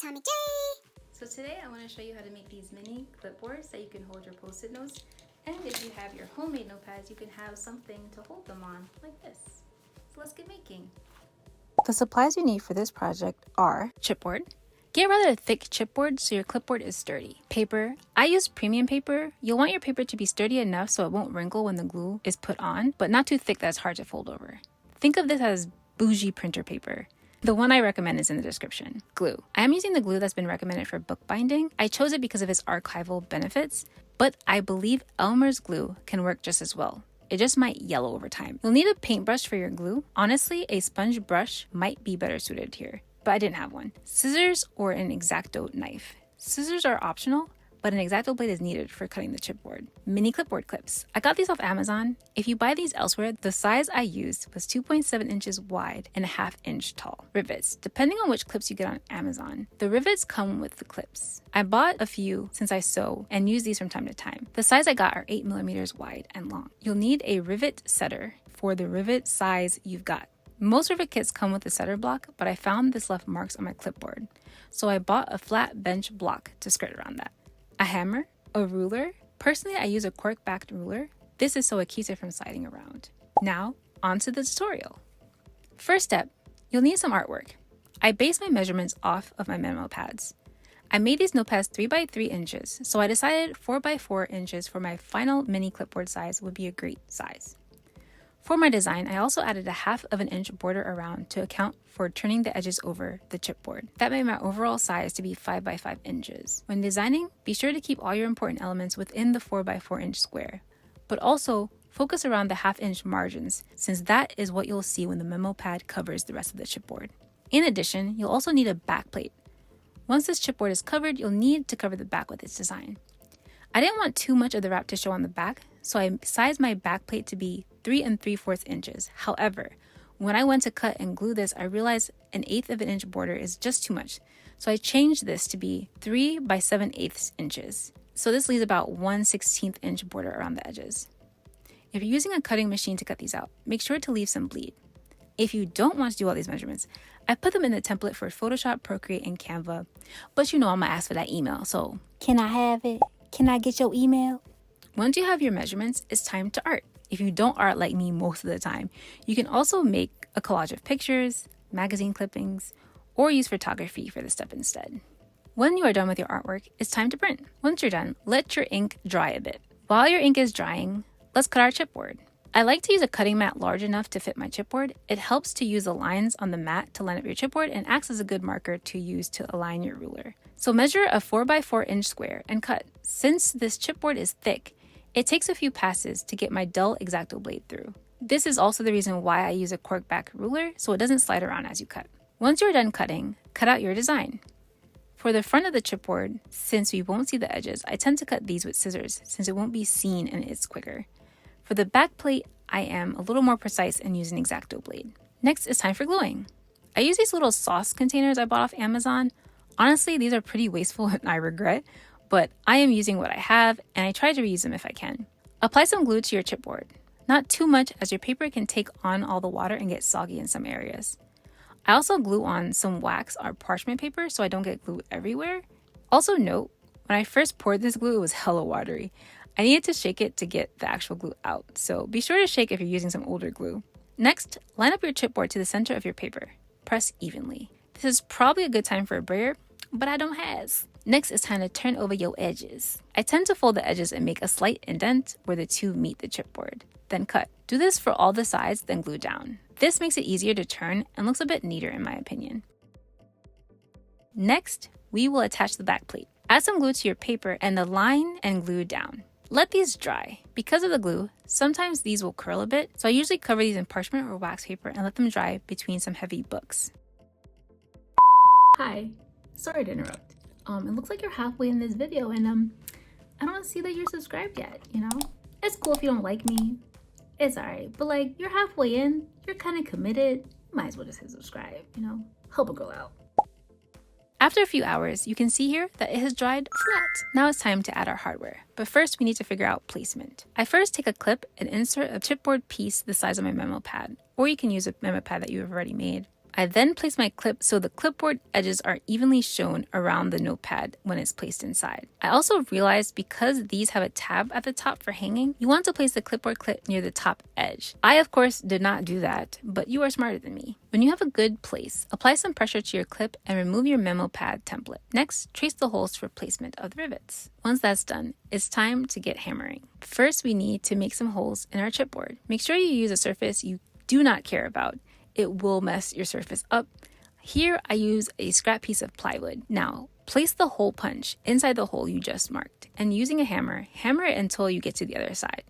Atomic J! So today I want to show you how to make these mini clipboards that you can hold your post-it notes. And if you have your homemade notepads, you can have something to hold them on, like this. So let's get making. The supplies you need for this project are chipboard. Get rather thick chipboard so your clipboard is sturdy. Paper. I use premium paper. You'll want your paper to be sturdy enough so it won't wrinkle when the glue is put on, but not too thick that it's hard to fold over. Think of this as bougie printer paper. The one I recommend is in the description. Glue. I am using the glue that's been recommended for bookbinding. I chose it because of its archival benefits, but I believe Elmer's glue can work just as well. It just might yellow over time. You'll need a paintbrush for your glue. Honestly, a sponge brush might be better suited here, but I didn't have one. Scissors or an X-Acto knife. Scissors are optional, but an X-Acto blade is needed for cutting the chipboard. Mini clipboard clips. I got these off Amazon. If you buy these elsewhere, the size I used was 2.7 inches wide and a ½ inch tall. Rivets. Depending on which clips you get on Amazon, the rivets come with the clips. I bought a few since I sew and use these from time to time. The size I got are 8 millimeters wide and long. You'll need a rivet setter for the rivet size you've got. Most rivet kits come with a setter block, but I found this left marks on my clipboard. So I bought a flat bench block to skirt around that. A hammer, a ruler. Personally, I use a cork-backed ruler. This is so it keeps it from sliding around. Now, on to the tutorial. First step, you'll need some artwork. I based my measurements off of my memo pads. I made these notepads 3 by 3 inches, so I decided 4 by 4 inches for my final mini clipboard size would be a great size. For my design, I also added a ½ inch border around to account for turning the edges over the chipboard. That made my overall size to be 5 by 5 inches. When designing, be sure to keep all your important elements within the 4 by 4 inch square, but also focus around the ½ inch margins, since that is what you'll see when the memo pad covers the rest of the chipboard. In addition, you'll also need a back plate. Once this chipboard is covered, you'll need to cover the back with its design. I didn't want too much of the wrap to show on the back, so I sized my back plate to be 3 3/4 inches. However, when I went to cut and glue this, I realized an 1/8 inch border is just too much. So I changed this to be 3 by 7/8 inches. So this leaves about 1/16 inch border around the edges. If you're using a cutting machine to cut these out, make sure to leave some bleed. If you don't want to do all these measurements, I put them in the template for Photoshop, Procreate, and Canva. But you know I'm gonna ask for that email, so can I have it? Can I get your email? Once you have your measurements, it's time to art. If you don't art like me most of the time, you can also make a collage of pictures, magazine clippings, or use photography for this step instead. When you are done with your artwork, it's time to print. Once you're done, let your ink dry a bit. While your ink is drying, let's cut our chipboard. I like to use a cutting mat large enough to fit my chipboard. It helps to use the lines on the mat to line up your chipboard and acts as a good marker to use to align your ruler. So measure a 4 by 4 inch square and cut. Since this chipboard is thick, it takes a few passes to get my dull X-Acto blade through. This is also the reason why I use a cork back ruler so it doesn't slide around as you cut. Once you're done cutting, cut out your design. For the front of the chipboard, since we won't see the edges, I tend to cut these with scissors since it won't be seen and it's quicker. For the back plate, I am a little more precise and use an X-Acto blade. Next, it's time for gluing. I use these little sauce containers I bought off Amazon. Honestly, these are pretty wasteful and I regret, but I am using what I have and I try to reuse them if I can. Apply some glue to your chipboard. Not too much, as your paper can take on all the water and get soggy in some areas. I also glue on some wax or parchment paper so I don't get glue everywhere. Also note, when I first poured this glue, it was hella watery. I needed to shake it to get the actual glue out, so be sure to shake if you're using some older glue. Next, line up your chipboard to the center of your paper. Press evenly. This is probably a good time for a brayer, but I don't has. Next, it's time to turn over your edges. I tend to fold the edges and make a slight indent where the two meet the chipboard. Then cut. Do this for all the sides, then glue down. This makes it easier to turn and looks a bit neater in my opinion. Next, we will attach the back plate. Add some glue to your paper and the line and glue down. Let these dry. Because of the glue, sometimes these will curl a bit, so I usually cover these in parchment or wax paper and let them dry between some heavy books. Hi, sorry to interrupt. It looks like you're halfway in this video and I don't see that you're subscribed yet, you know? It's cool if you don't like me. It's alright, but like you're halfway in, you're kind of committed. Might as well just hit subscribe, you know? Help a girl out. After a few hours, you can see here that it has dried flat. Now it's time to add our hardware, but first we need to figure out placement. I first take a clip and insert a chipboard piece the size of my memo pad, or you can use a memo pad that you have already made. I then place my clip so the clipboard edges are evenly shown around the notepad when it's placed inside. I also realized because these have a tab at the top for hanging, you want to place the clipboard clip near the top edge. I, of course, did not do that, but you are smarter than me. When you have a good place, apply some pressure to your clip and remove your memo pad template. Next, trace the holes for placement of the rivets. Once that's done, it's time to get hammering. First, we need to make some holes in our chipboard. Make sure you use a surface you do not care about. It will mess your surface up. Here, I use a scrap piece of plywood. Now, place the hole punch inside the hole you just marked, and using a hammer, hammer it until you get to the other side.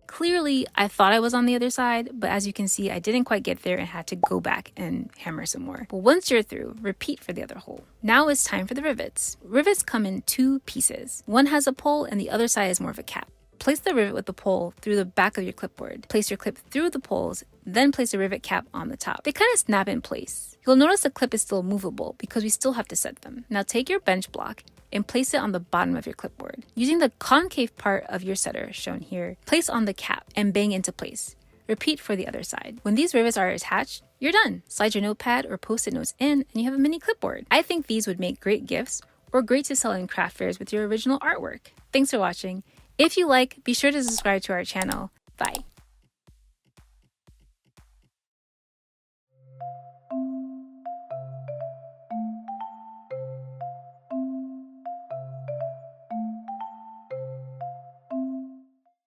Clearly, I thought I was on the other side, but as you can see, I didn't quite get there and had to go back and hammer some more. But once you're through, repeat for the other hole. Now it's time for the rivets. Rivets come in two pieces. One has a pole and the other side is more of a cap. Place the rivet with the pole through the back of your clipboard. Place your clip through the poles, then place a rivet cap on the top. They kind of snap in place. You'll notice the clip is still movable because we still have to set them. Now take your bench block and place it on the bottom of your clipboard. Using the concave part of your setter, shown here, place on the cap and bang into place. Repeat for the other side. When these rivets are attached, you're done. Slide your notepad or post-it notes in and you have a mini clipboard. I think these would make great gifts or great to sell in craft fairs with your original artwork. Thanks for watching. If you like, be sure to subscribe to our channel. Bye.